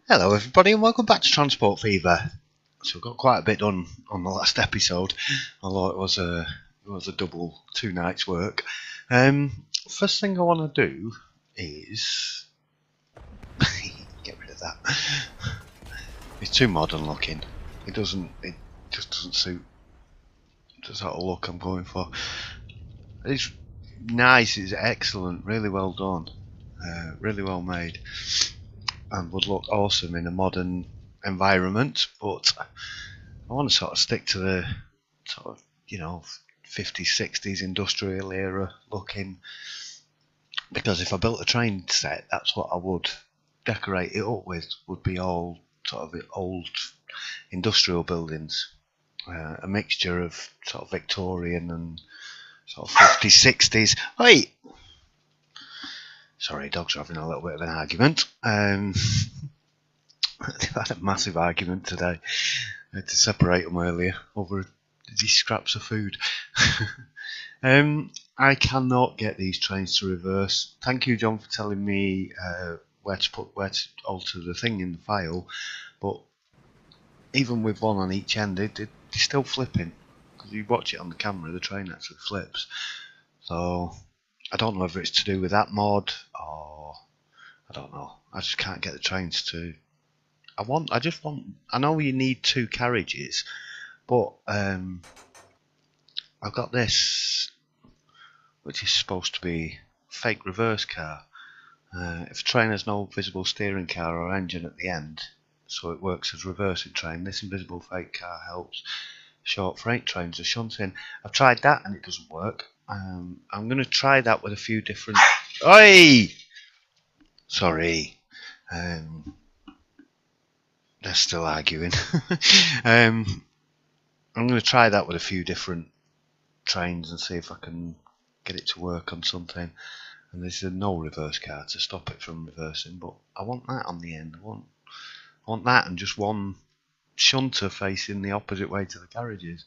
Hello everybody and welcome back to Transport Fever. So we've got quite a bit done on the last episode, although it was a double 2 nights work. First thing I want to do is get rid of that. It's too modern looking. It just doesn't suit the sort of look I'm going for. It's nice, it's excellent, really well done, really well made, and would look awesome in a modern environment, but I want to sort of stick to the sort of, 50s, 60s industrial era looking, because if I built a train set, that's what I would decorate it up with, would be all sort of old industrial buildings, a mixture of sort of Victorian and sort of 50s, 60s. Wait! Sorry, dogs are having a little bit of an argument. They've had a massive argument today. I had to separate them earlier over these scraps of food. I cannot get these trains to reverse. Thank you, John, for telling me where to alter the thing in the file. But even with one on each end, they're still flipping. Because you watch it on the camera, the train actually flips. So I don't know whether it's to do with that mod or I don't know. I just can't get the trains to. I know you need 2 carriages, but I've got this, which is supposed to be fake reverse car. If a train has no visible steering car or engine at the end, so it works as reversing train, this invisible fake car helps short freight trains with shunting. I've tried that and it doesn't work. I'm going to try that with a few different. Oi! Sorry. They're still arguing. I'm going to try that with a few different trains and see if I can get it to work on something. And there's no reverse car to stop it from reversing, but I want that on the end. I want that and just one shunter facing the opposite way to the carriages.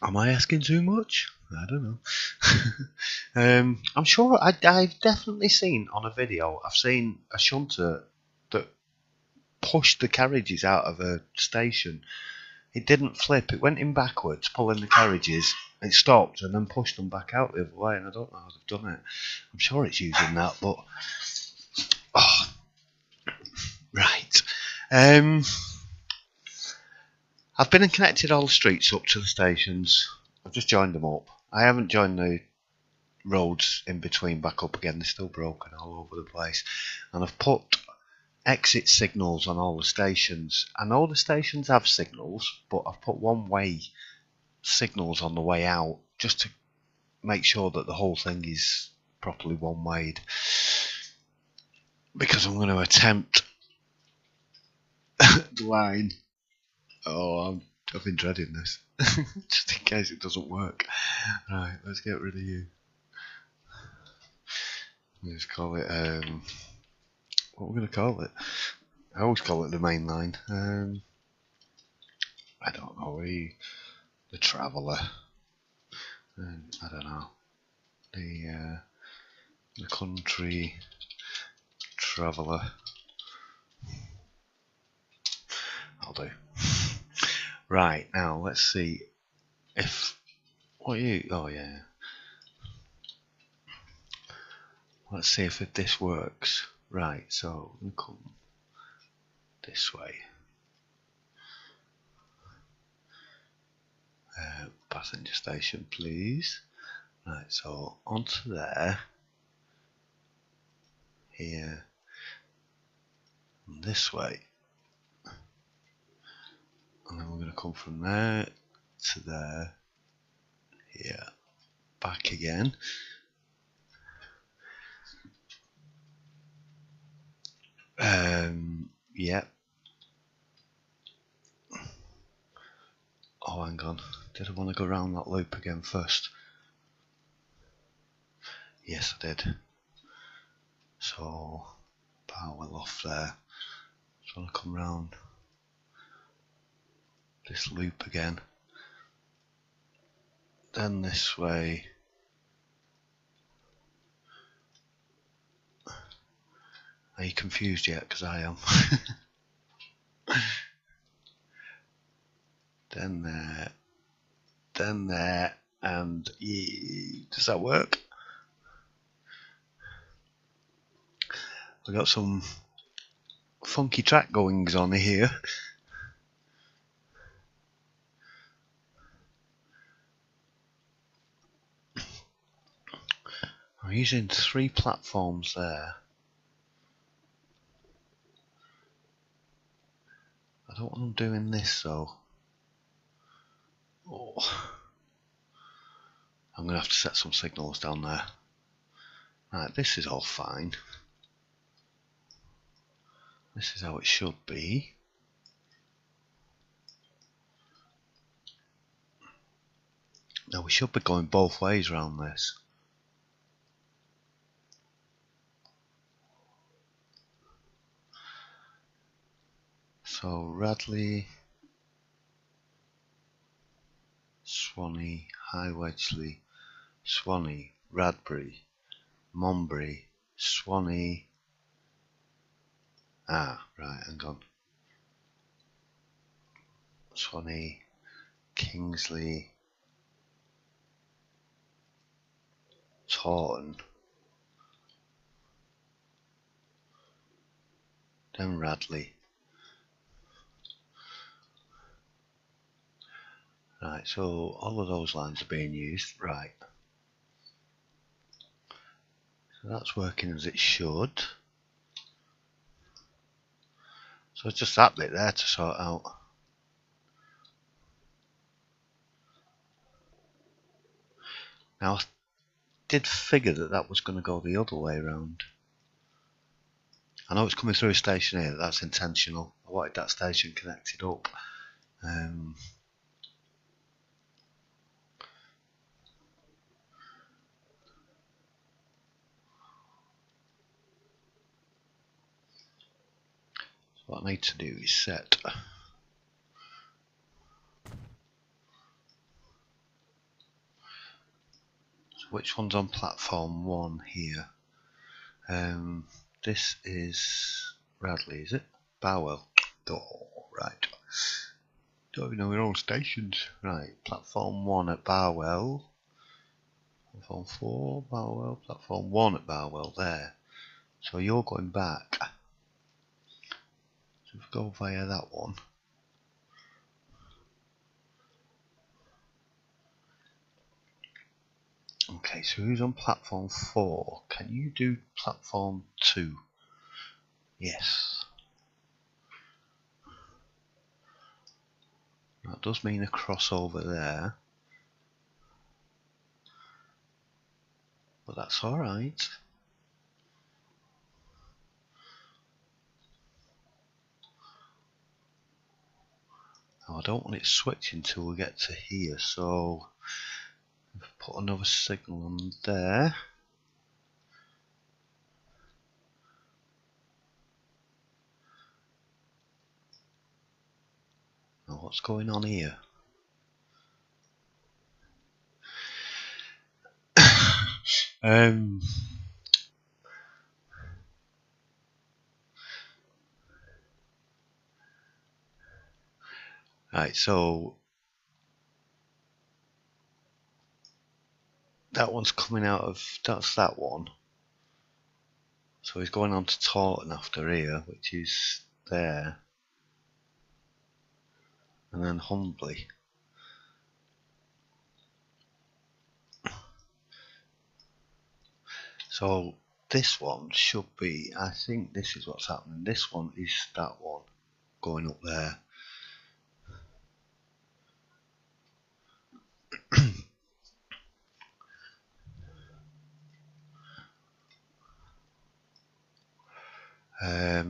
Am I asking too much? I don't know. I'm sure I've definitely seen on a video, I've seen a shunter that pushed the carriages out of a station. It didn't flip, it went in backwards, pulling the carriages. It stopped and then pushed them back out the other way, and I don't know how they've done it. I'm sure it's using that, but right. I've been and connected all the streets up to the stations. I've just joined them up. I haven't joined the roads in between back up again. They're still broken all over the place. And I've put exit signals on all the stations. I know the stations have signals, but I've put one-way signals on the way out just to make sure that the whole thing is properly one-wayed. Because I'm going to attempt the line. I've been dreading this. Just in case it doesn't work. Right, let's get rid of you. Let's call it, what we're going to call it. I always call it the main line. I don't know, the traveller. I don't know. The country traveller. I'll do. Right, now let's see if. What are you? Oh, yeah. Let's see if this works. Right, so we come this way. Passenger station, please. Right, so onto there. Here. And this way. And then we're going to come from there to there. Here. Back again. Yep. Oh, hang on. Did I want to go around that loop again first? Yes, I did. So, power well off there. Just want to come round this loop again. Then this way. Are you confused yet? Because I am. Then there, and does that work? We got some funky track goings on here. I'm using 3 platforms there. I don't want them doing this though. Oh. I'm going to have to set some signals down there. Right, this is all fine. This is how it should be. Now we should be going both ways around this. So Radley, Swanee, High Wedgley, Swanee, Radbury, Monbury, Swanee. Right, hang on. Swanee, Kingsley, Taunton, then Radley. Right, so all of those lines are being used. Right. So that's working as it should. So it's just that bit there to sort out. Now I did figure that that was going to go the other way around. I know it's coming through a station here, that's intentional. I wanted that station connected up. So what I need to do is set which one's on platform 1 here? This is Radley, is it? Barwell. Oh, right. Don't even know your own stations. Right, platform 1 at Barwell. Platform 4, Barwell. Platform 1 at Barwell, there. So you're going back. So if we go via that one. Okay, so who's on platform 4? Can you do platform 2? Yes. That does mean a crossover there. But that's alright. Now I don't want it switching until we get to here, so put another signal on there. Now what's going on here? Right, so that one's coming out of, that's that one. So he's going on to Taunton after here, which is there. And then Humbley. So this one should be, I think this is what's happening. This one is that one going up there. I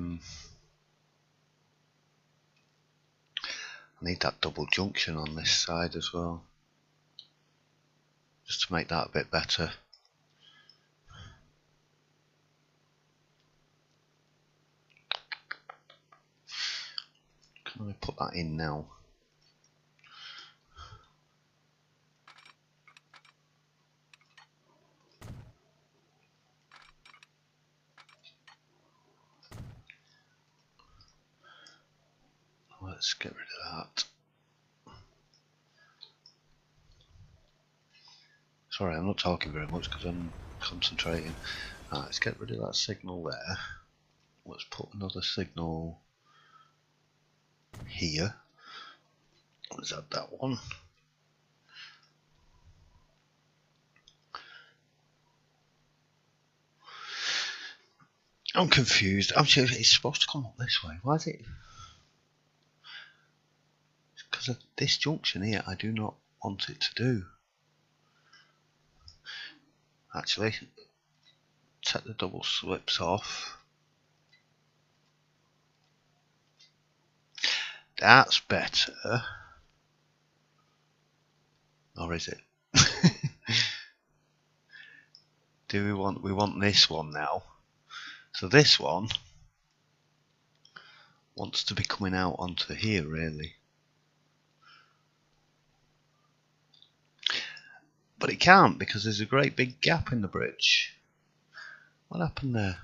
need that double junction on this side as well, just to make that a bit better. Can I put that in now? Let's get rid of that. Sorry, I'm not talking very much because I'm concentrating. Right, let's get rid of that signal there. Let's put another signal here. Let's add that one. I'm confused. I'm sure it's supposed to come up this way. Why is it? Because of this junction here, I do not want it to do. Actually, take the double slips off. That's better. Or is it? We want this one now. So this one wants to be coming out onto here, really. But it can't because there's a great big gap in the bridge. What happened there?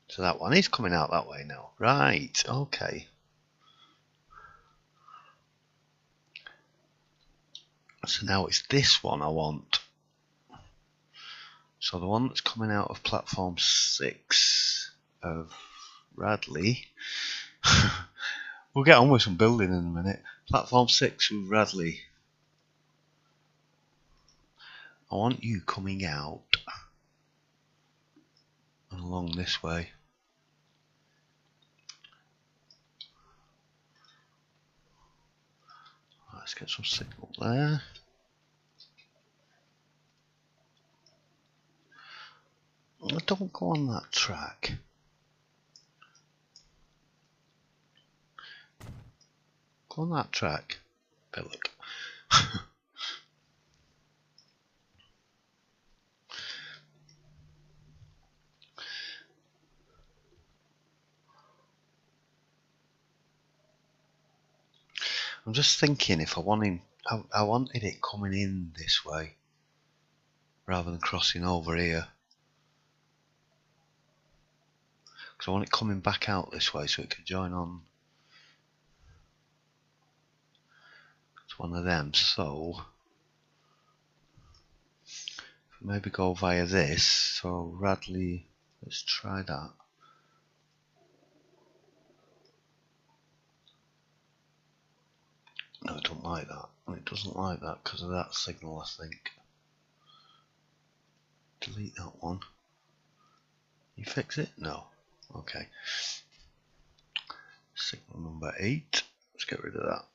So that one is coming out that way now. Right, okay. So now it's this one I want. So the one that's coming out of platform 6 of Radley. We'll get on with some building in a minute. Platform 6 with Radley. I want you coming out and along this way. Let's get some signal there. Don't go on that track. Go on that track, Pillock. I'm just thinking if I wanted it coming in this way rather than crossing over here. Because I want it coming back out this way so it could join on to one of them. So maybe go via this. So Radley, let's try that. No, I don't like that. It doesn't like that because of that signal, I think. Delete that one. You fix it? No. Okay. Signal number 8. Let's get rid of that.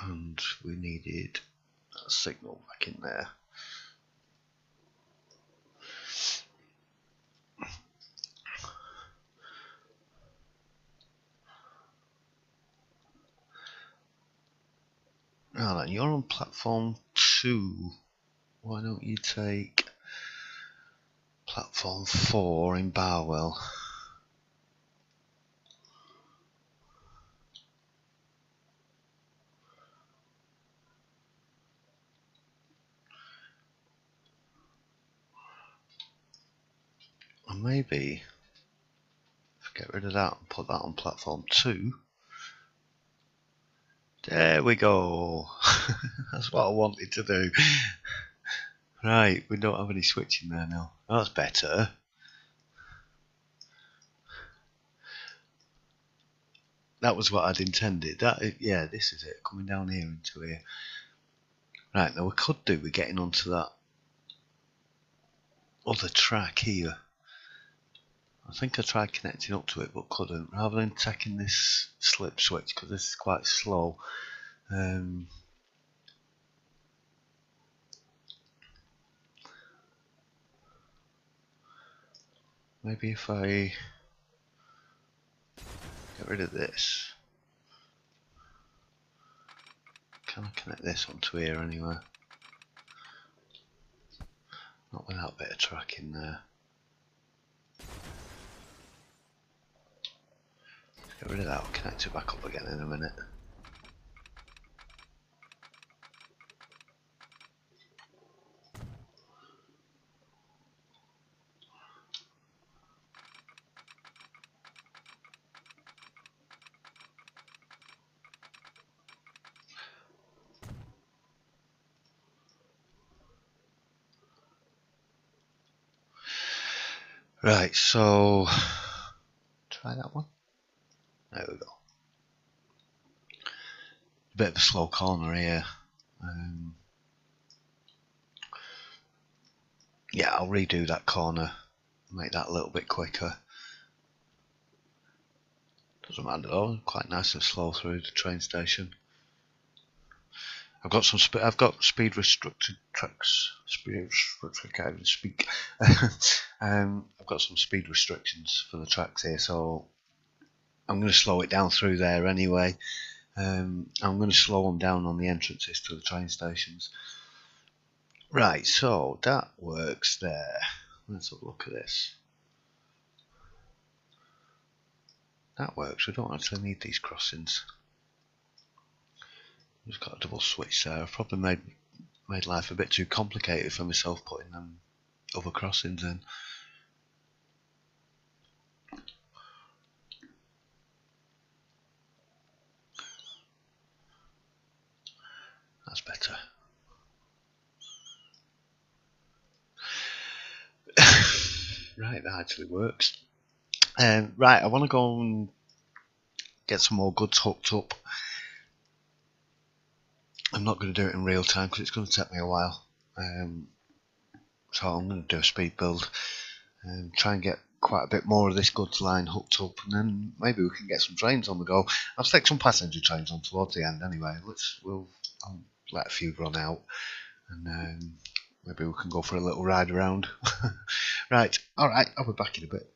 And we needed a signal back in there. Now then, you're on platform 2. Why don't you take platform 4 in Barwell? And maybe get rid of that and put that on platform 2. There we go. That's what I wanted to do. Right, we don't have any switching there now. That's better. That was what I'd intended. Yeah, this is it. Coming down here into here. Right, now we could do with getting onto that other track here. I think I tried connecting up to it but couldn't. Rather than taking this slip switch, because this is quite slow. Maybe if I get rid of this. Can I connect this onto here anyway? Not with that bit of track in there. Get rid of that, I'll connect it back up again in a minute. Right, so try that one. There we go. A bit of a slow corner here. Yeah, I'll redo that corner, make that a little bit quicker. Doesn't matter though, quite nice and slow through the train station. I've got speed restricted tracks. I can't even speak. I've got some speed restrictions for the tracks here, so I'm going to slow it down through there anyway. I'm going to slow them down on the entrances to the train stations. Right, so that works there. Let's have a look at this. That works. We don't actually need these crossings. Just got a double switch there. I've probably made life a bit too complicated for myself putting them other crossings in. That's better. Right, that actually works. Right, I want to go and get some more goods hooked up. I'm not going to do it in real time because it's going to take me a while. So I'm going to do a speed build and try and get quite a bit more of this goods line hooked up, and then maybe we can get some trains on the go. I'll stick some passenger trains on towards the end anyway. I'll let a few run out, and maybe we can go for a little ride around. Right, alright, I'll be back in a bit.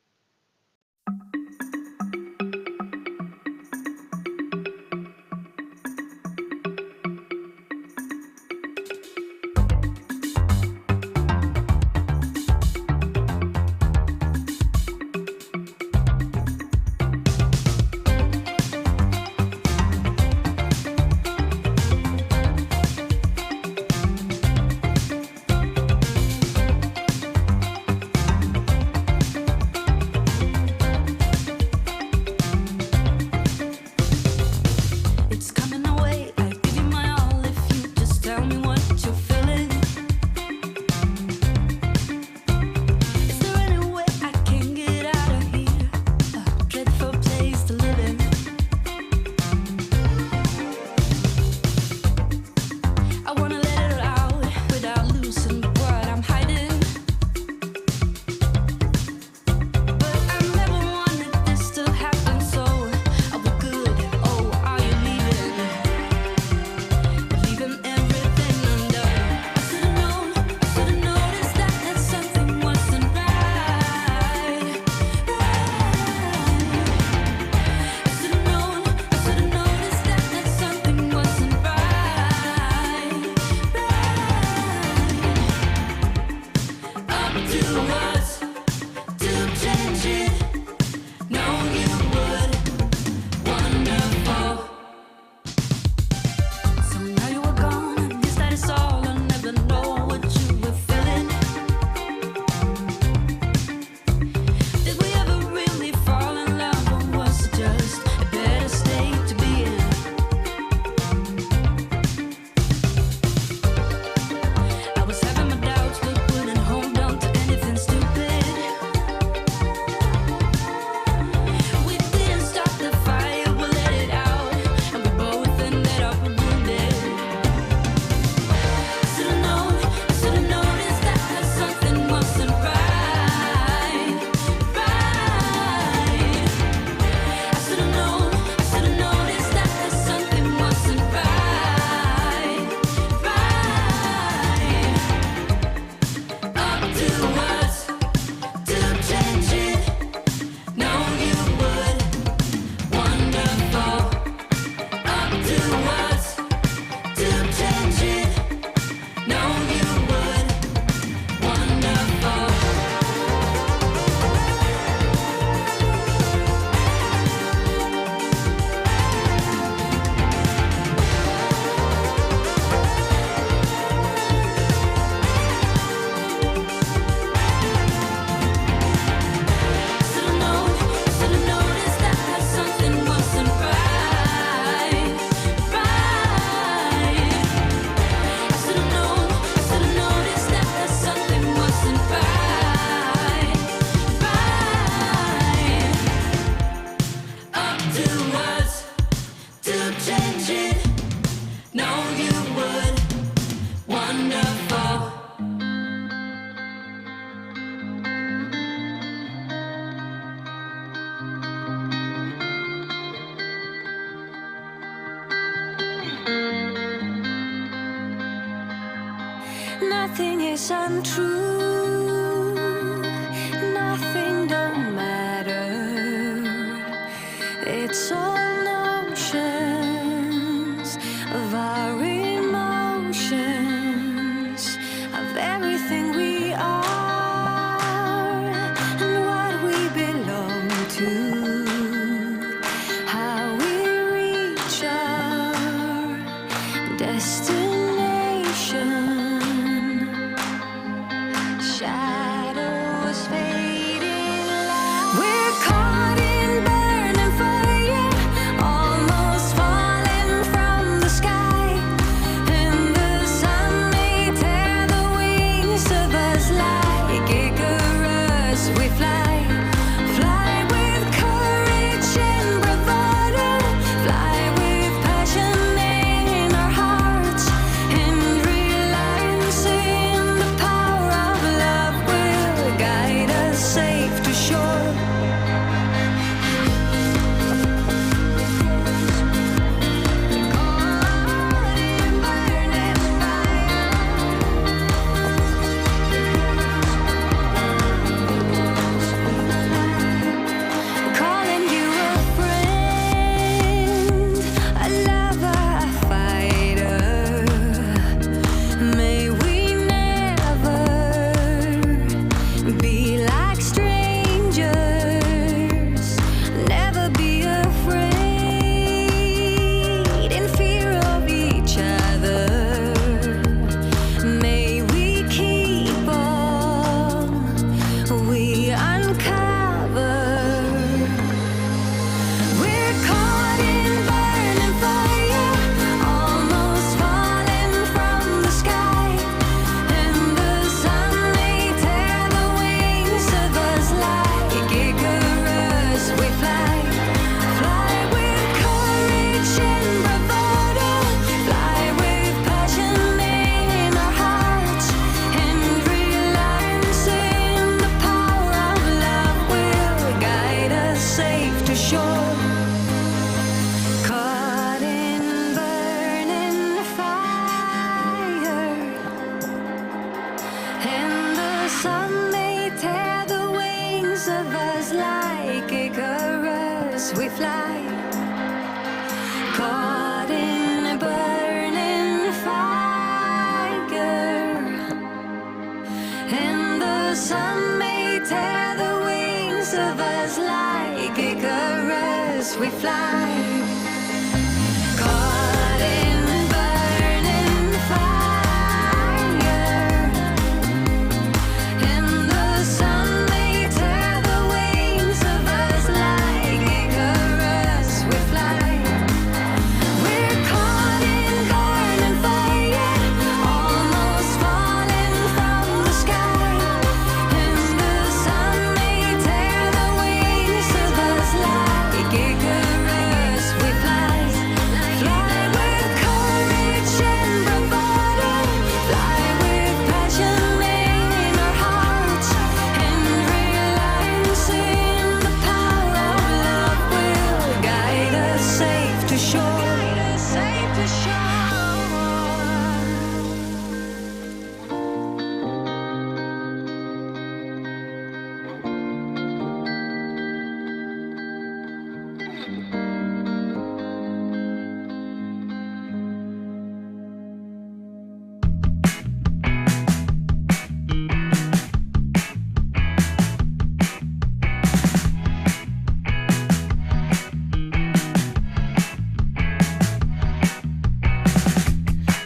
nice and true. Nothing don't matter. It's all notions of our emotions, of everything we are and what we belong to, how we reach our destination. Shadows fading light. We're caught in burning fire, almost falling from the sky, and the sun may tear the wings of us like Icarus. We fly, fly with courage and bravado, fly with passion in our hearts, and realizing the power of love will guide us safe to shore. Calling you a friend, a lover, a fighter. May we never be like strangers, never be afraid in fear of each other. May we keep all we uncover. We're caught in burning fire, almost falling from the sky, and the sun may tear the wings of us like Icarus. We fly, fly with courage and bravado, fly with passion in our hearts, and realizing the power of love will guide us safe to shore. Caught in burning fire, and the sun may tear the wings of us like Icarus. We fly, caught in burning fire, and the sun may tear the wings of us like Icarus. We fly, caught in burning fire, and the sun may tear the wings of us like Icarus. We fly. We're caught in burning fire, almost falling from the sky, and the sun may tear the wings of us like Icarus. We fly, fly with courage and bravado, fly with passion in our hearts, and realizing the power of love will guide us safe to shore. Safe to shore.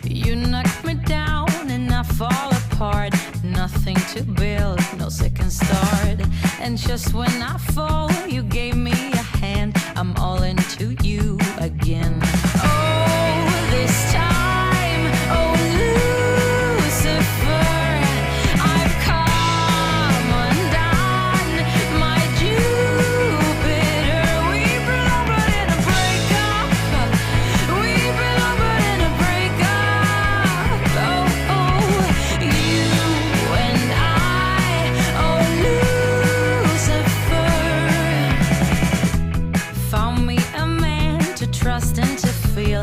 You knock me down and I fall apart. Nothing to build, no second start. And just when I fall, you gave me a hand. I'm all into you again. Oh, this time, oh Lucifer, I've come undone. My Jupiter, we belong but in a breakup. We belong but in a breakup. Oh, you and I, oh Lucifer, found me a man to trust and to feel.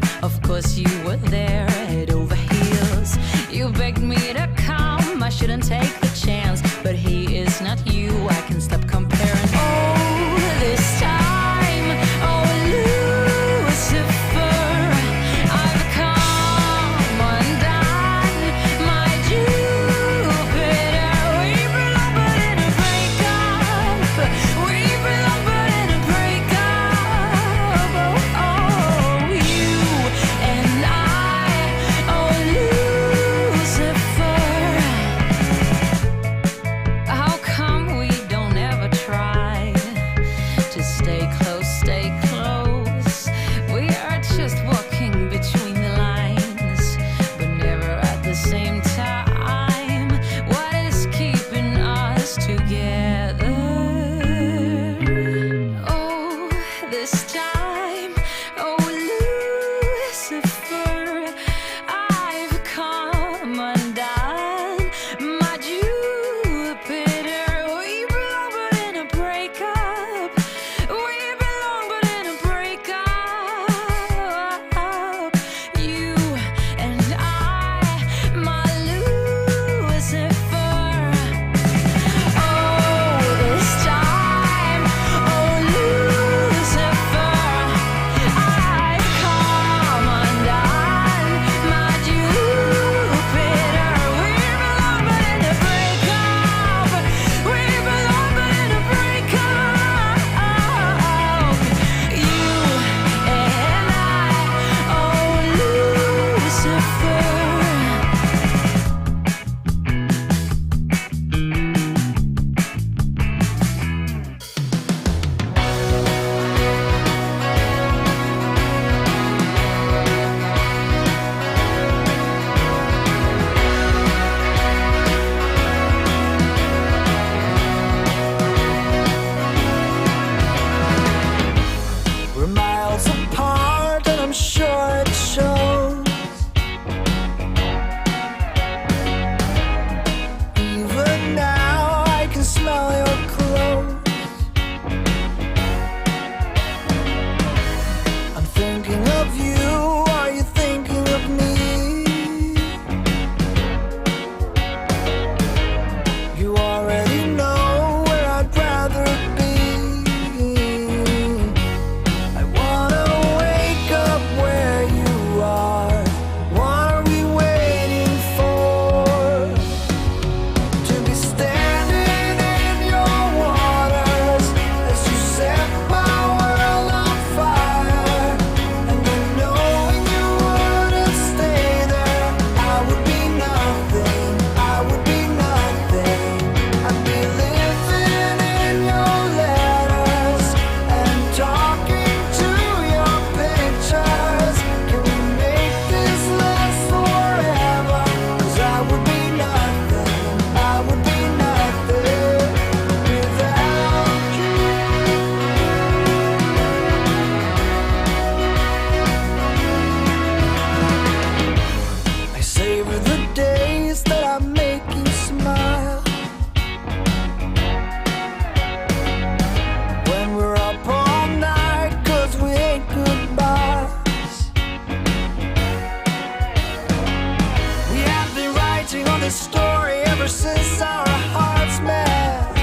ever since our hearts met.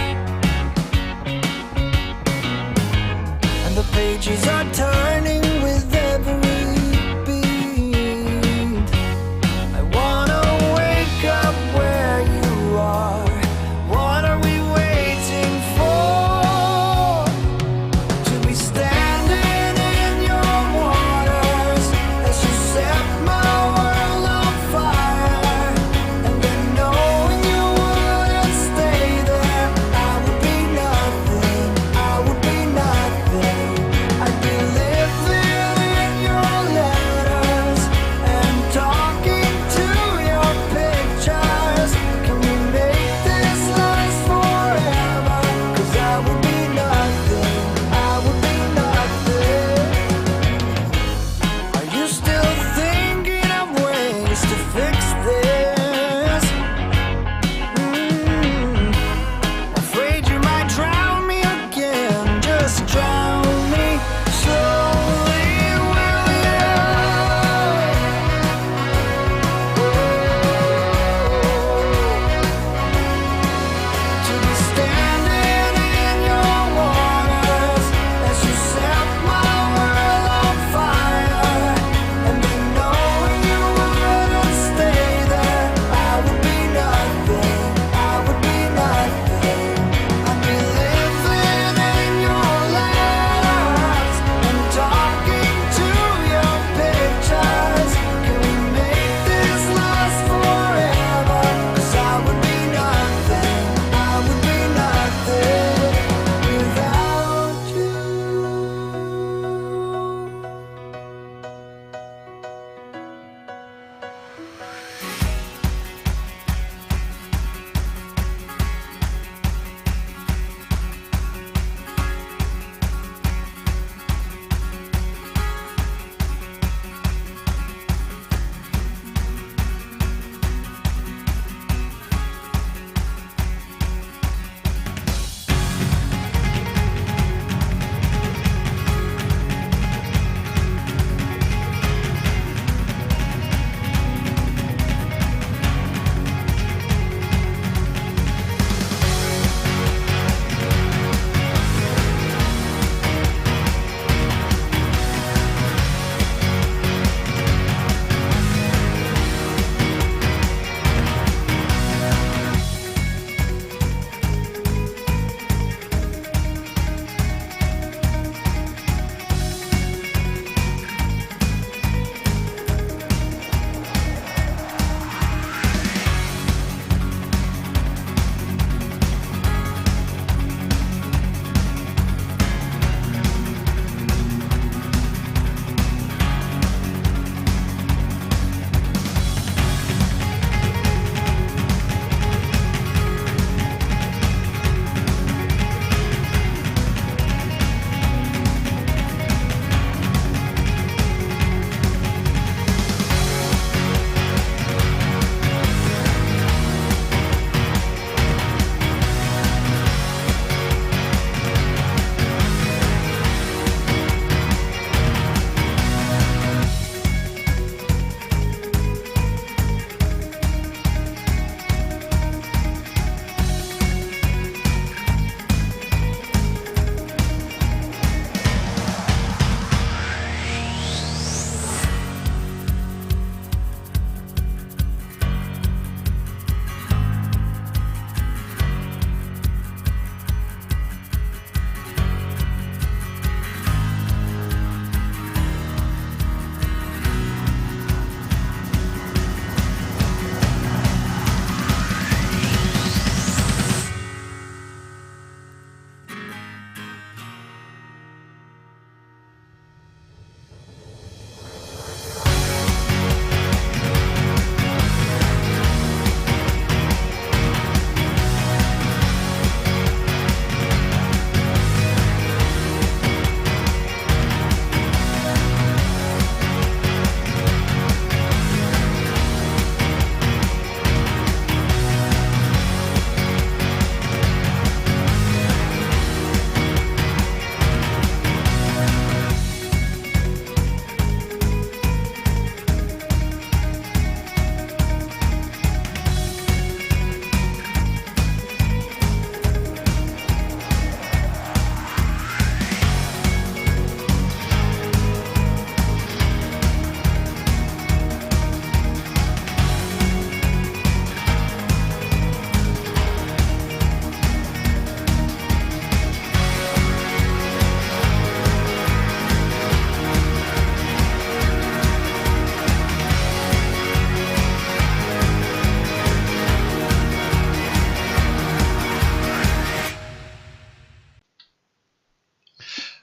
And the pages are turning with every beat. I wanna wake up where you are. What are we waiting for? To be standing in your waters as you set my world on fire. And then knowing you would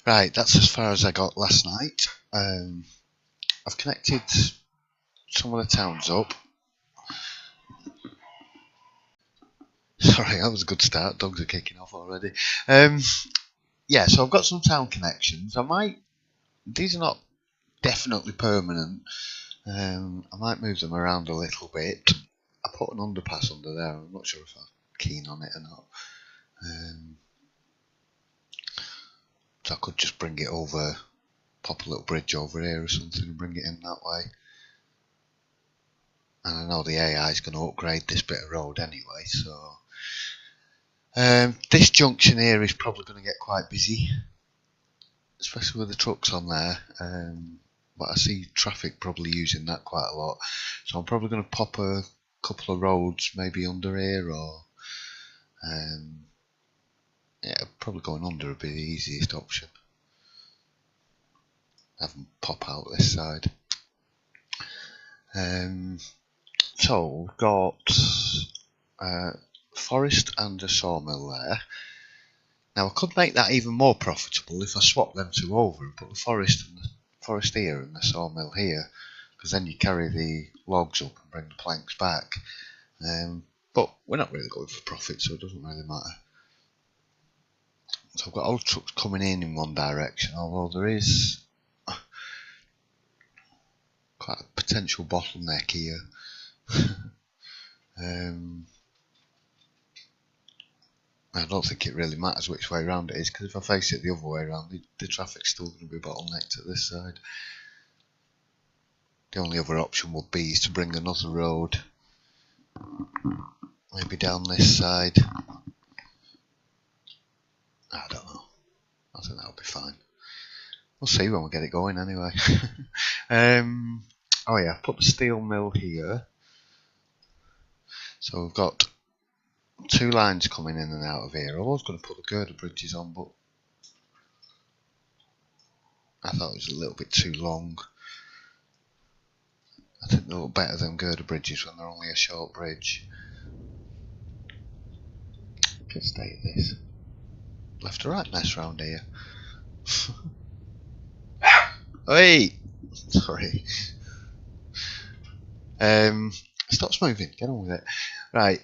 Right, that's as far as I got last night. I've connected some of the towns up. Sorry, that was a good start. Dogs are kicking off already. Yeah, so I've got some town connections. These are not definitely permanent. I might move them around a little bit. I put an underpass under there. I'm not sure if I'm keen on it or not. So I could just bring it over, pop a little bridge over here or something and bring it in that way. And I know the AI is going to upgrade this bit of road anyway, so this junction here is probably going to get quite busy, especially with the trucks on there. But I see traffic probably using that quite a lot, so I'm probably going to pop a couple of roads maybe under here, or yeah, probably going under would be the easiest option. Have them pop out this side. So we've got forest and a sawmill there. Now I could make that even more profitable if I swap them two over and put the forest here and the sawmill here, because then you carry the logs up and bring the planks back. But we're not really going for profit, so it doesn't really matter. So I've got old trucks coming in one direction, although there is quite a potential bottleneck here. I don't think it really matters which way around it is, because if I face it the other way around, the traffic's still going to be bottlenecked at this side. The only other option would be to bring another road, maybe down this side. I don't know. I think that'll be fine. We'll see when we get it going anyway. Oh yeah, I've put the steel mill here. So we've got two lines coming in and out of here. I was going to put the girder bridges on, but I thought it was a little bit too long. I think they look better than girder bridges when they're only a short bridge. Could stay at this. Left a right mess round here. Hey! Sorry. Stop moving, get on with it. Right.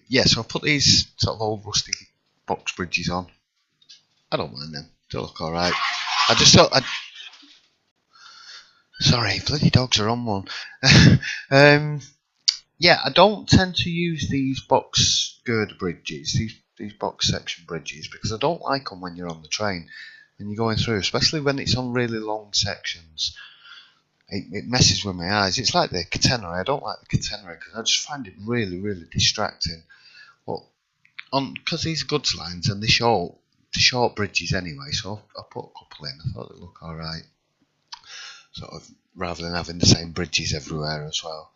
Yeah, so I've put these sort of old rusty box bridges on. I don't mind them, they look alright. I just thought sorry, bloody dogs are on one. Yeah, I don't tend to use these box girder bridges, these box section bridges, because I don't like them when you're on the train, when you're going through, especially when it's on really long sections. It messes with my eyes. It's like the catenary. I don't like the catenary because I just find it really, really distracting. But because these are goods lines and the short bridges anyway, so I put a couple in. I thought they'd look all right, sort of, rather than having the same bridges everywhere as well.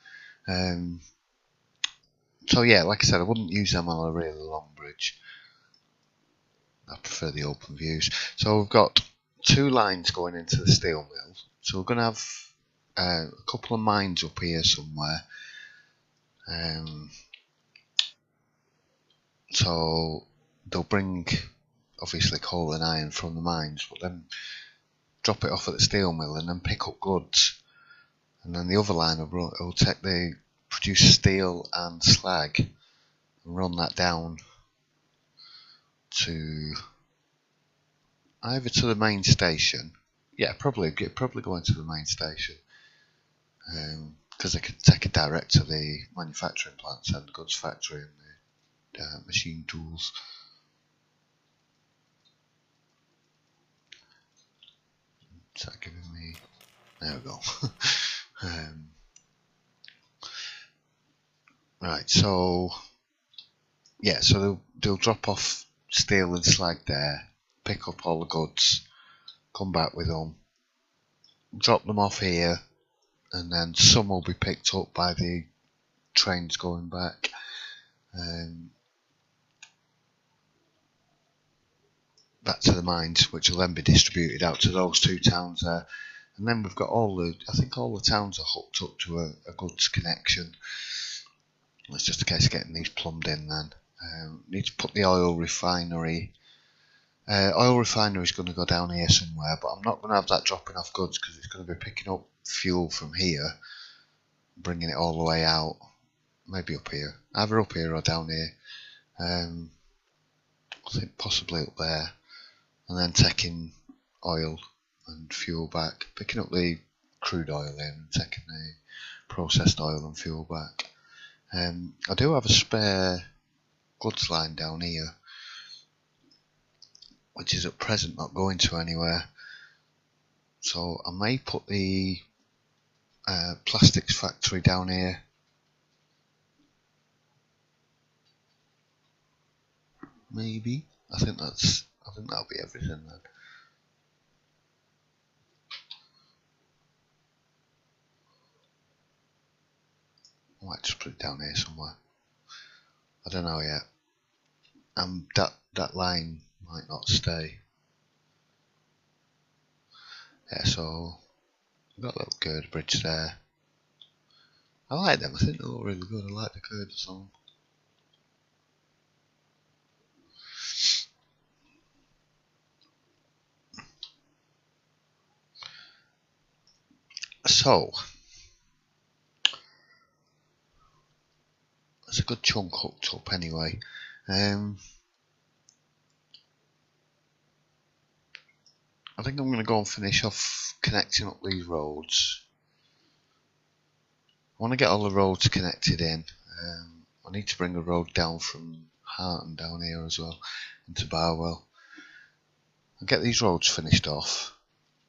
So yeah, like I said, I wouldn't use them on a really long bridge. I prefer the open views. So we've got two lines going into the steel mill. So we're going to have a couple of mines up here somewhere. So they'll bring obviously coal and iron from the mines, but then drop it off at the steel mill and then pick up goods. And then the other line will produce steel and slag and run that down to either to the main station. Yeah, probably going to the main station, because they could take it direct to the manufacturing plants and the goods factory and the machine tools. Is that giving me? There we go. Right, so yeah, so they'll drop off steel and slag there, pick up all the goods, come back with them, drop them off here, and then some will be picked up by the trains going back. Back to the mines, which will then be distributed out to those two towns there. And then we've got I think all the towns are hooked up to a goods connection. It's just a case of getting these plumbed in then. Need to put the oil refinery Oil refinery is going to go down here somewhere, but I'm not going to have that dropping off goods because it's going to be picking up fuel from here, bringing it all the way out. Maybe up here, either up here or down here. I think possibly up there, and then taking oil and fuel back, picking up the crude oil in and taking the processed oil and fuel back. I do have a spare goods line down here, which is at present not going to anywhere, so I may put the plastics factory down here. Maybe. I think that'll be everything then. I might just put it down here somewhere. I don't know yet. That line might not stay. Yeah, so we've got a little girder bridge there. I like them. I think they look really good. I like the girders on them. So that's a good chunk hooked up anyway. I think I'm going to go and finish off connecting up these roads. I want to get all the roads connected in. I need to bring a road down from Harton down here as well into Barwell. I'll get these roads finished off,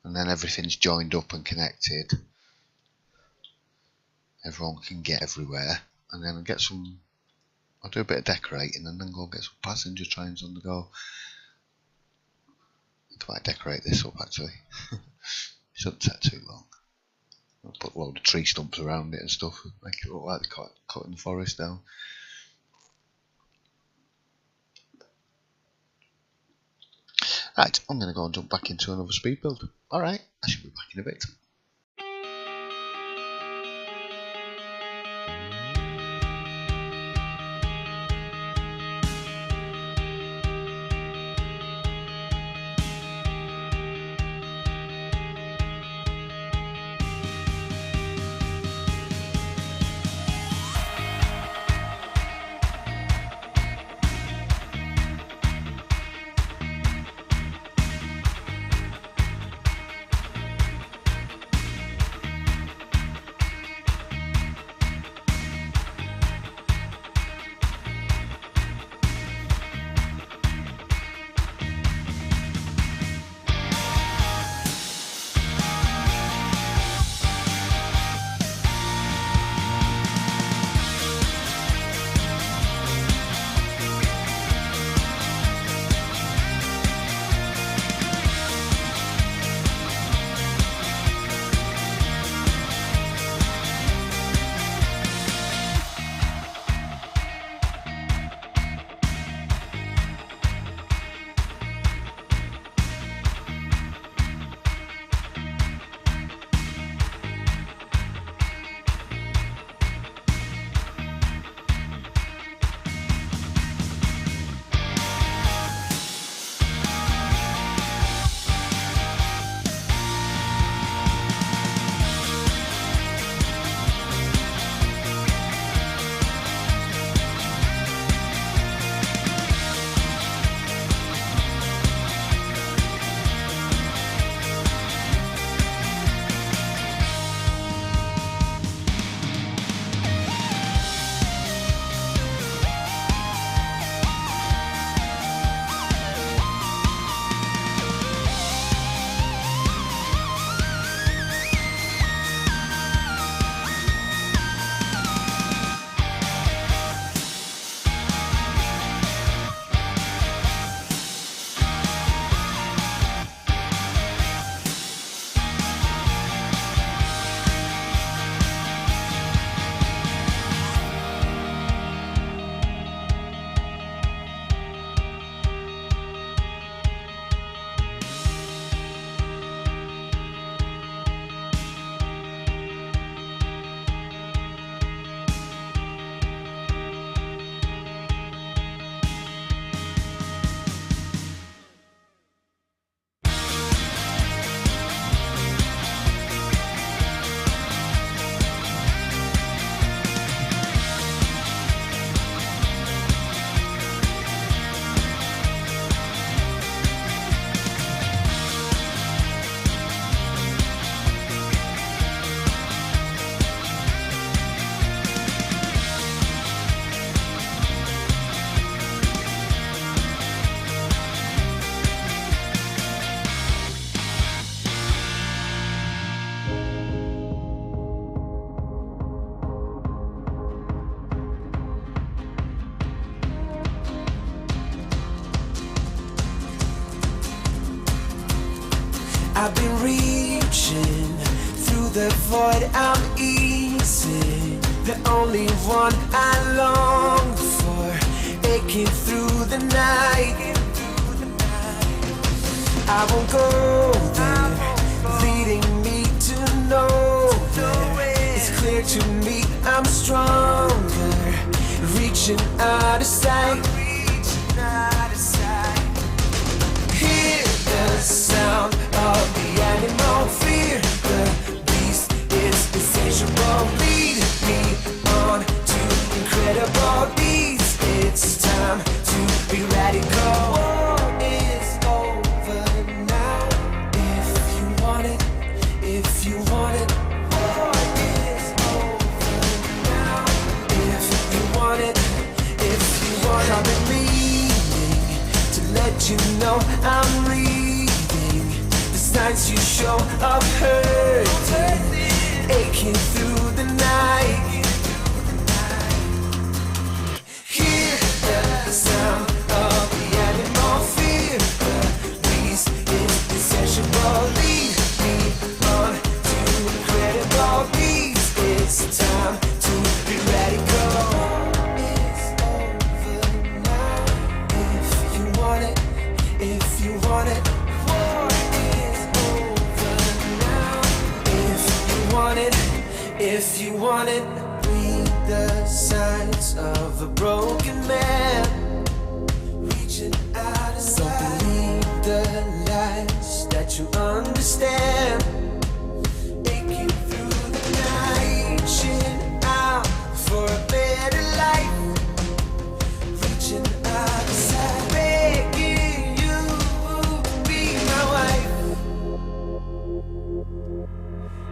and then everything's joined up and connected. Everyone can get everywhere, and then I'll do a bit of decorating and then go and get some passenger trains on the go. I might decorate this up actually. It shouldn't take too long. I'll put a load of tree stumps around it and stuff, make it look like they're cutting the forest down. Right, I'm going to go and jump back into another speed build. Alright, I should be back in a bit. I've been reaching through the void, I'm easy. The only one I long for, aching through the night. I won't go there, leading me to nowhere. It's clear to me I'm stronger, reaching out of sight. Hear the sound of the animal, fear the beast, it's insatiable. Lead me on to incredible beats. It's time to be radical. War is over now. If you want it, if you want it. War is over now. If you want it, if you want it. I've been meaning to let you know I'm reading the signs you show of hurting, aching through the night. Hear the sound of the animal, fear the beast, it's insatiable. Lead me on to incredible beats. It's time to be radical. It's over now. If you want it, if you want it. War is over now. If you want it, if you want it. Read the signs of a broken man, reaching out of sight. Don't believe the lies that you understand. Aching through the night, reaching out for a better life. Reaching out of sight, begging you to be my wife.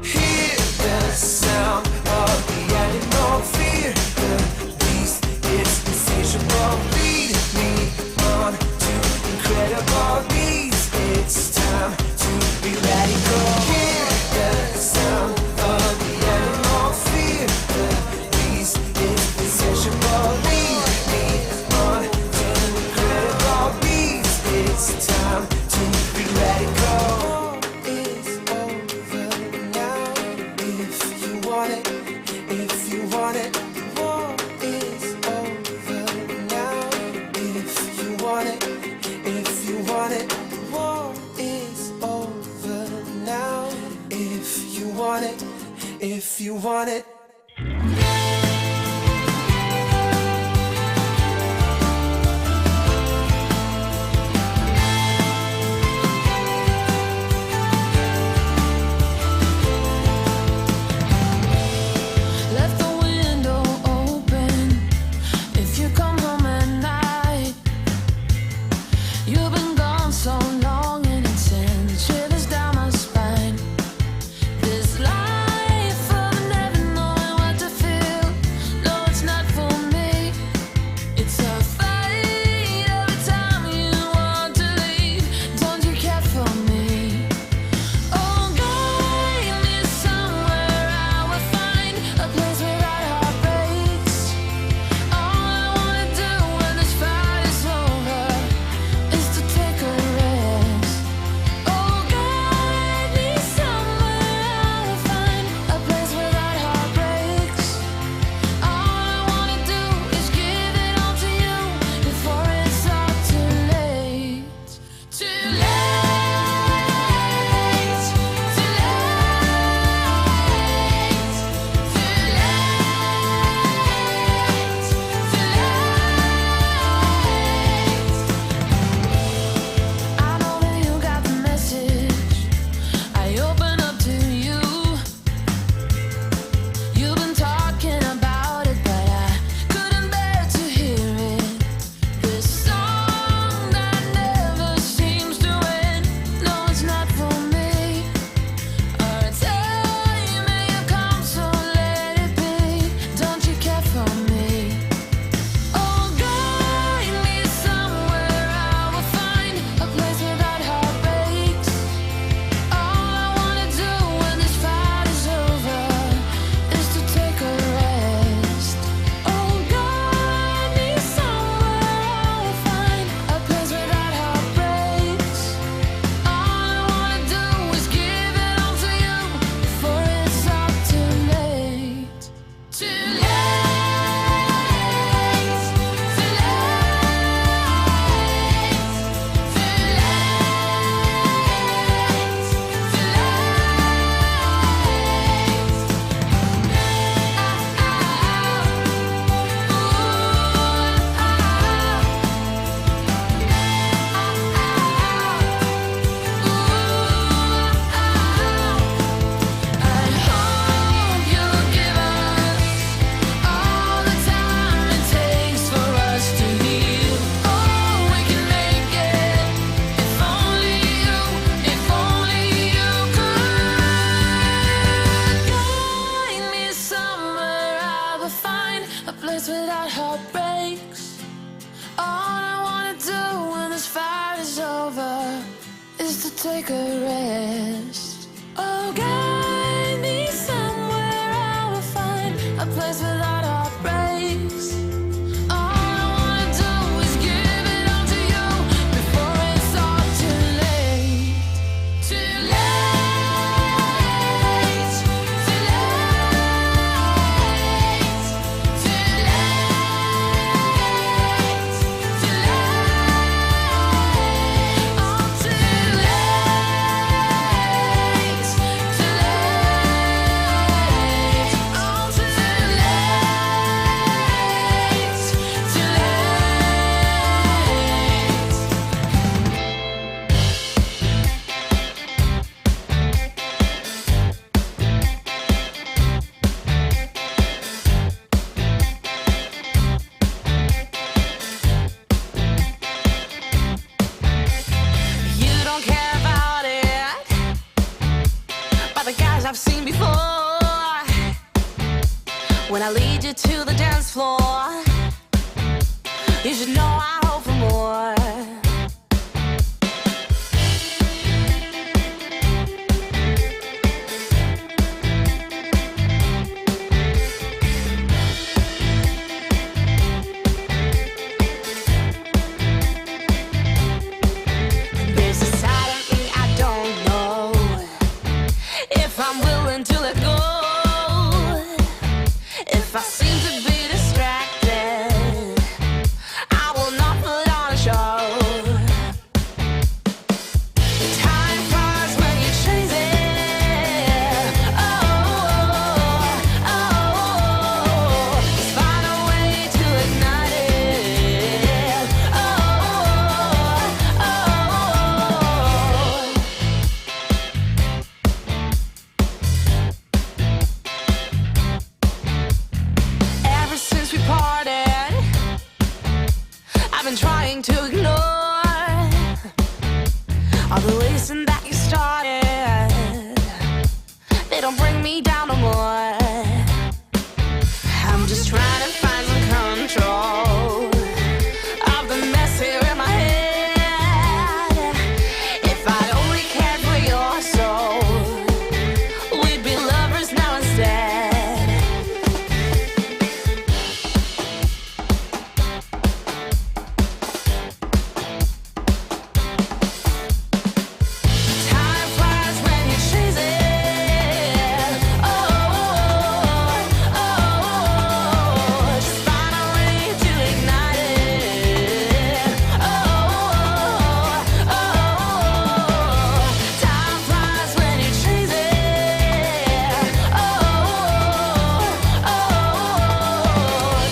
Hear the sound of the animal, fear the beast, it's insatiable. Lead me on to incredible beats. It's time to be radical. Hear the sound of the animal, fear the beast, it's insatiable. Lead me on to incredible beats. It's time to be radical. It's over now. If you want it, if you want it. War is over now. If you want it, if you want it. War is over now. If you want it, if you want it. Left the window open. If you come home at night, you've been gone so long and it sends shivers down my spine. This life of never knowing. Too late, too without heartbreaks. All I wanna do when this fight is over is to take a rest. Oh, guide me somewhere I will find a place without heartbreaks. All I wanna do is give it all to you before it's all too late. Too late, too late, too late, too late, all too late, too late, all too You don't care about it, but the guys I've seen before. When I lead you to the dance floor, you should know I hope for more. There's a side of me I don't know if I'm willing to let go. If I seem to be distracted, I will not put on a show. Time flies when you chase it. Just find a way to ignite it. Ever since we parted, I've been trying to ignore all the wasting that you started. They don't bring me down no more. I'm just trying to find some control of the mess here in my head. If I'd only cared for your soul, we'd be lovers now instead. Time flies when you chase it. Just find a way to ignite it. Time flies when you chase it.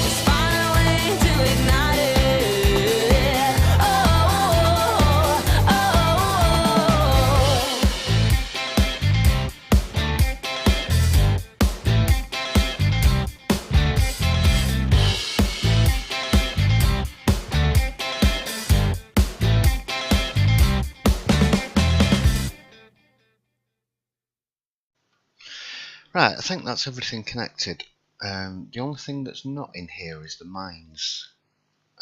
Just find a way to ignite it. Right, I think that's everything connected. The only thing that's not in here is the mines.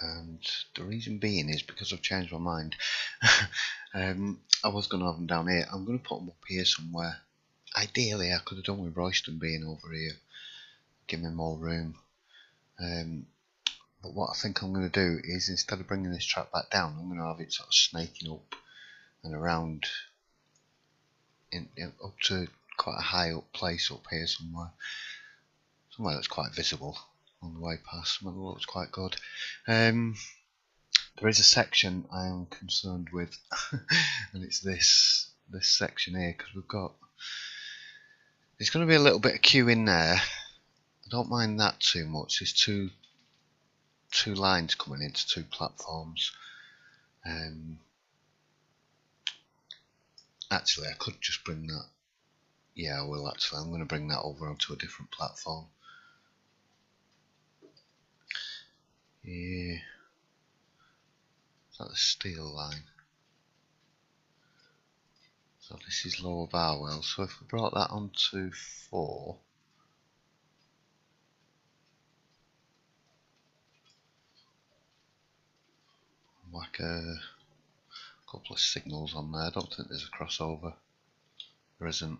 And the reason being is because I've changed my mind. I was going to have them down here. I'm going to put them up here somewhere. Ideally, I could have done with Royston being over here. Give me more room. But what I think I'm going to do is, instead of bringing this track back down, I'm going to have it sort of snaking up and around up to quite a high up place up here somewhere. So somewhere that's quite visible on the way past. Somewhere that looks quite good. There is a section I am concerned with, and it's this section here, because we've got. There's going to be a little bit of queue in there. I don't mind that too much. There's two lines coming into 2 platforms. Actually, I could just bring that. Yeah, I will actually. I'm going to bring that over onto a different platform. Yeah. Is that the steel line? So this is lower Barwell. So if we brought that onto 4. Whack a couple of signals on there. I don't think there's a crossover. There isn't.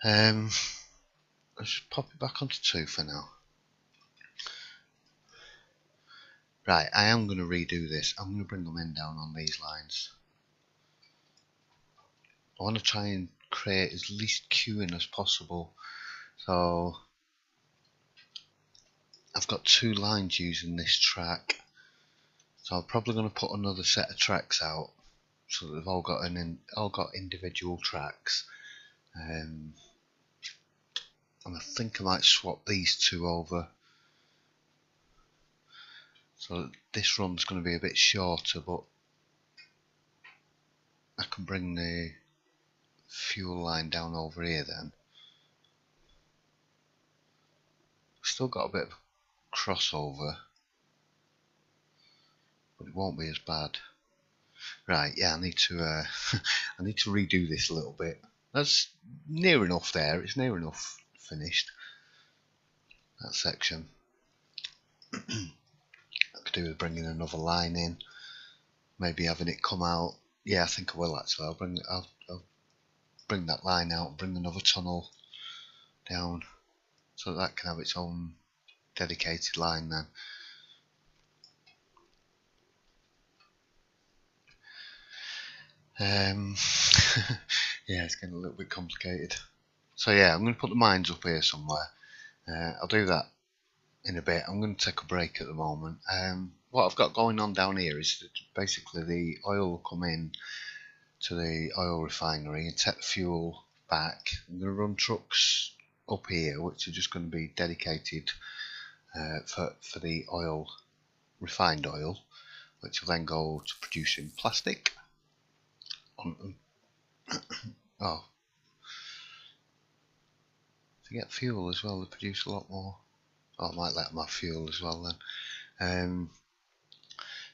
Let's just pop it back onto 2 for now. Right, I am going to redo this. I'm going to bring the men down on these lines. I want to try and create as least queuing as possible. So I've got 2 lines using this track. So I'm probably going to put another set of tracks out, so that they've all got individual tracks. And I think I might swap these 2 over. So this run's going to be a bit shorter, but I can bring the fuel line down over here then. Still got a bit of crossover, but it won't be as bad. Right, yeah, I need to I need to redo this a little bit. That's near enough there. It's near enough finished. That section. I could do with bringing another line in. Maybe having it come out. Yeah, I think I will actually. I'll bring that line out and bring another tunnel down, so that can have its own dedicated line then. Yeah, it's getting a little bit complicated. So yeah, I'm going to put the mines up here somewhere. I'll do that in a bit. I'm going to take a break at the moment. What I've got going on down here is that basically the oil will come in to the oil refinery and take the fuel back. I'm going to run trucks up here which are just going to be dedicated for the oil, refined oil, which will then go to producing plastic. Oh, to get fuel as well, they produce a lot more. Oh, I might let them have fuel as well then.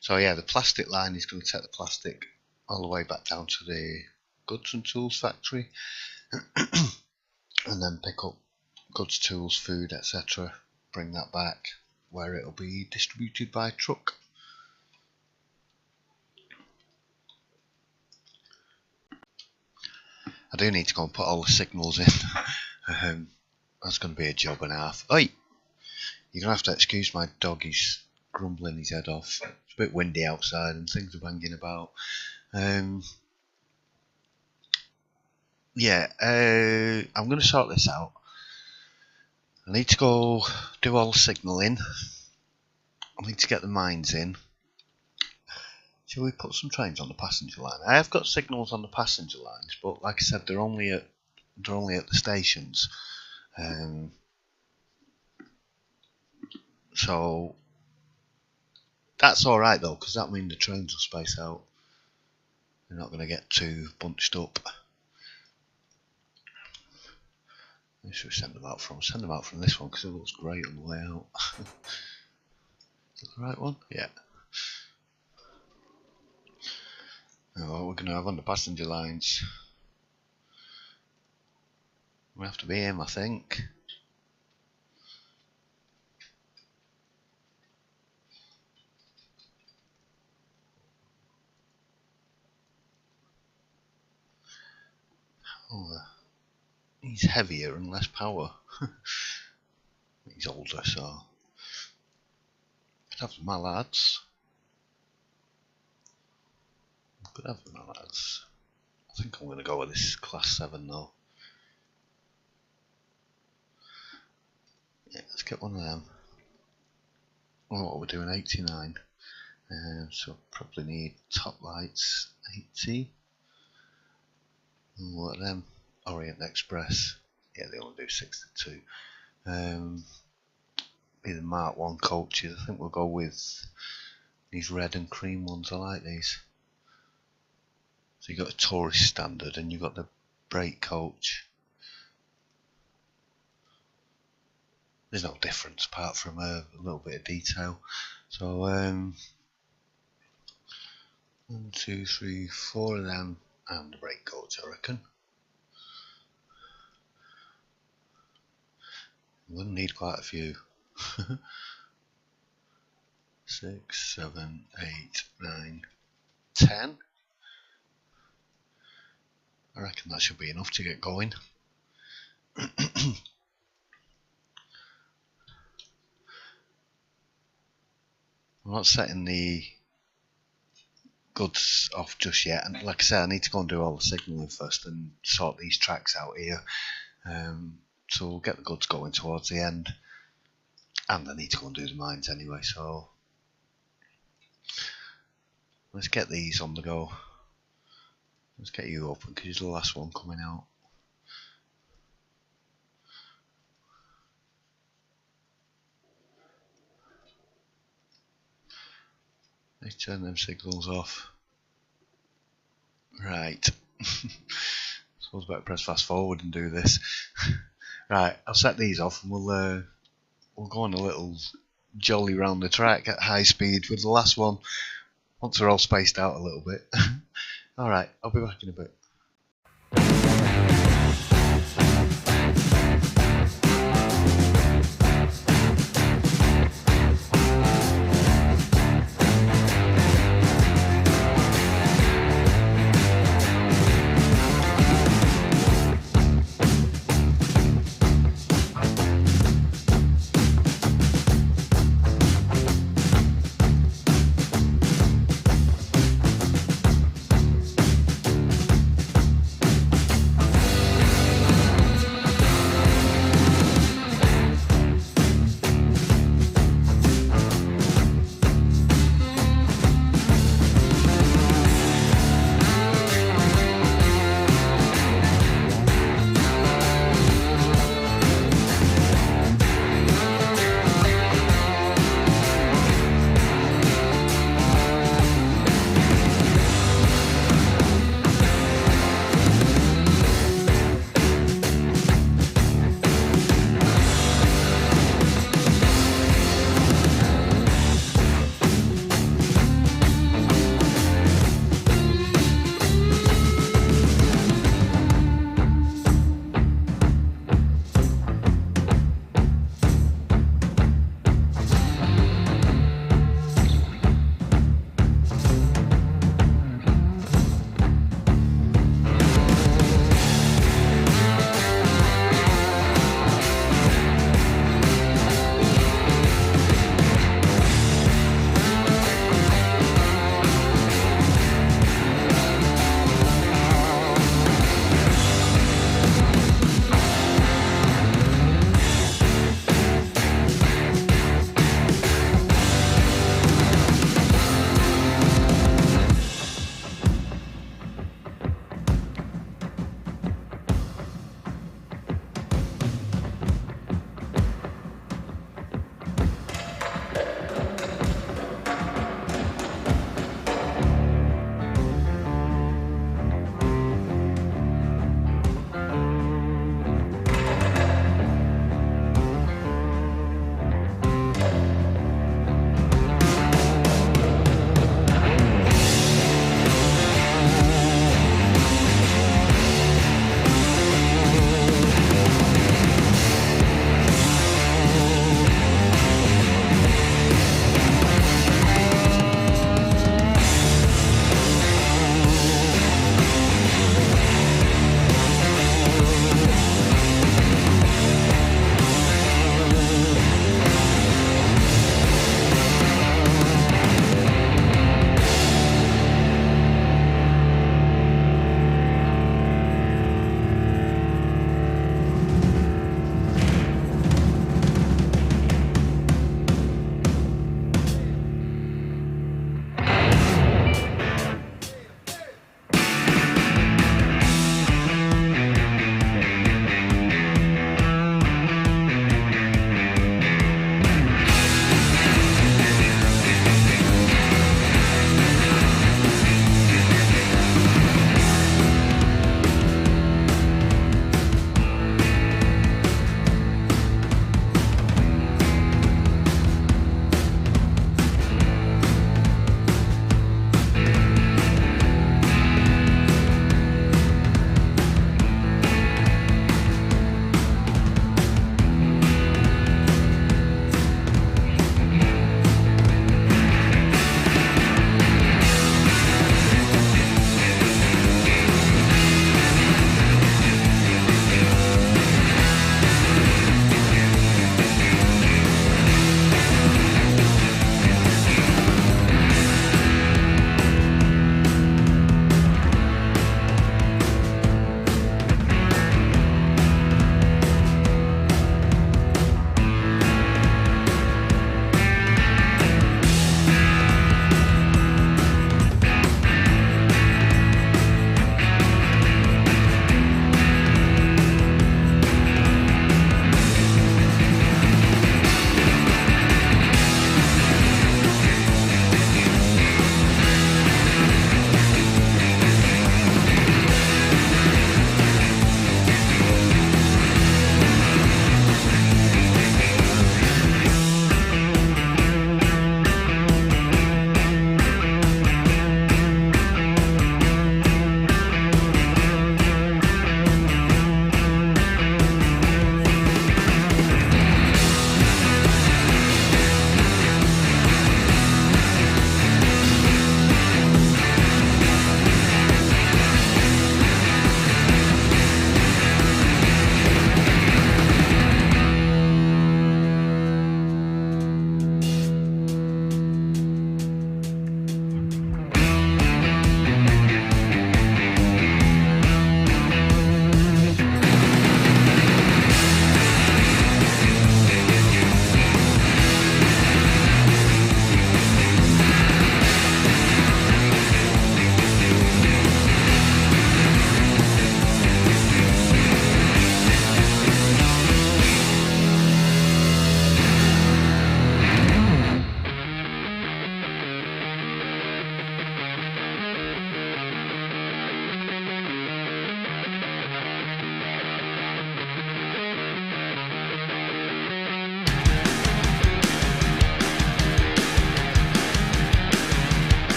So yeah, the plastic line is going to take the plastic all the way back down to the goods and tools factory, and then pick up goods, tools, food, etc. Bring that back where it'll be distributed by truck. I do need to go and put all the signals in. That's going to be a job and a half. Oi! You're going to have to excuse my dog, he's grumbling his head off. It's a bit windy outside and things are banging about. Yeah, I'm going to sort this out. I need to go do all the signalling. I need to get the mines in. Shall we put some trains on the passenger line? I have got signals on the passenger lines, but like I said, they're only at the stations. So that's alright though, because that means the trains will space out. They're not going to get too bunched up. Where should we send them out from? Send them out from this one because it looks great on the way out. Is that the right one? Yeah. Now, what we're going to have on the passenger lines. We have to be him, I think. Oh, he's heavier and less power. He's older, so. Could have my lads. Could have my lads. I think I'm going to go with this class 7 though. get one of them. Oh, what we're doing, 89. So probably need top lights, 80. And what are them? Orient Express. Yeah, they only do 62. Be the Mark 1 coaches. I think we'll go with these red and cream ones. I like these. So you've got a tourist standard and you've got the brake coach. There's no difference apart from a little bit of detail. So 1, 2, 3, 4 of them and the brake coach, I reckon. We'll need quite a few. 6, 7, 8, 9, 10. I reckon that should be enough to get going. I'm not setting the goods off just yet, and like I said, I need to go and do all the signalling first and sort these tracks out here. So we'll get the goods going towards the end, and I need to go and do the mines anyway, so let's get these on the go. Let's get you open because you're the last one coming out. Let's turn them signals off. Right. Suppose I better press fast forward and do this. Right, I'll set these off and we'll go on a little jolly round the track at high speed with the last one once they're all spaced out a little bit. Alright, I'll be back in a bit.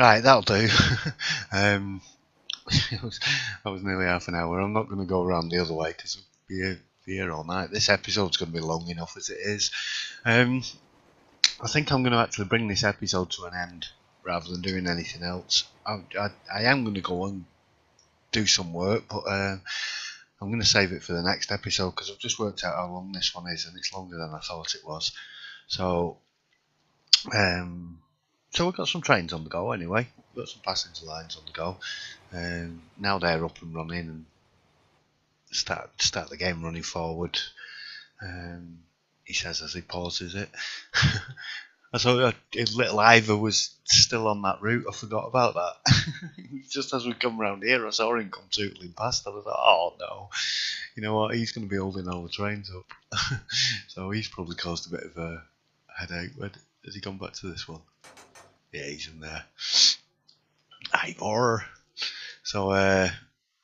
Right, that'll do. um, that was nearly half an hour. I'm not going to go around the other way because we'll be here all night. This episode's going to be long enough as it is. I think I'm going to actually bring this episode to an end rather than doing anything else. I am going to go and do some work, but I'm going to save it for the next episode because I've just worked out how long this one is, and it's longer than I thought it was. So we've got some trains on the go anyway. We've got some passenger lines on the go. Now they're up and running and start the game running forward. He says as he pauses it. I thought little Ivor was still on that route. I forgot about that. Just as we come round here, I saw him come tootling past. I was like, oh no. You know what? He's going to be holding all the trains up. So he's probably caused a bit of a headache. Has he gone back to this one? Yeah, he's in there. Ivor. So,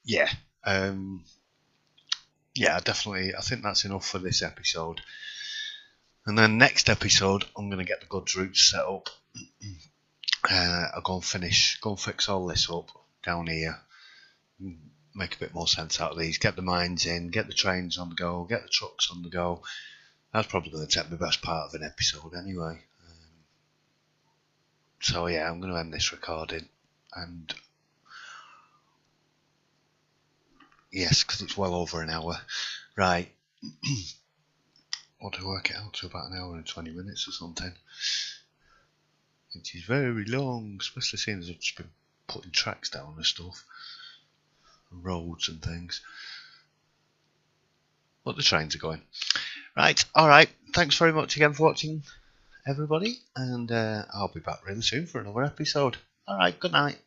yeah. Yeah, definitely. I think that's enough for this episode. And then next episode, I'm going to get the goods routes set up. I'll go and fix all this up down here. Make a bit more sense out of these. Get the mines in, get the trains on the go, get the trucks on the go. That's probably going to take the best part of an episode anyway. So yeah, I'm going to end this recording. And yes, because it's well over an hour. Right. What do I work it out to? About an hour and 20 minutes or something. Which is very long, especially seeing as I've just been putting tracks down and stuff. And roads and things. But the trains are going. Right, alright. Thanks very much again for watching, everybody. And I'll be back really soon for another episode. Alright, good night.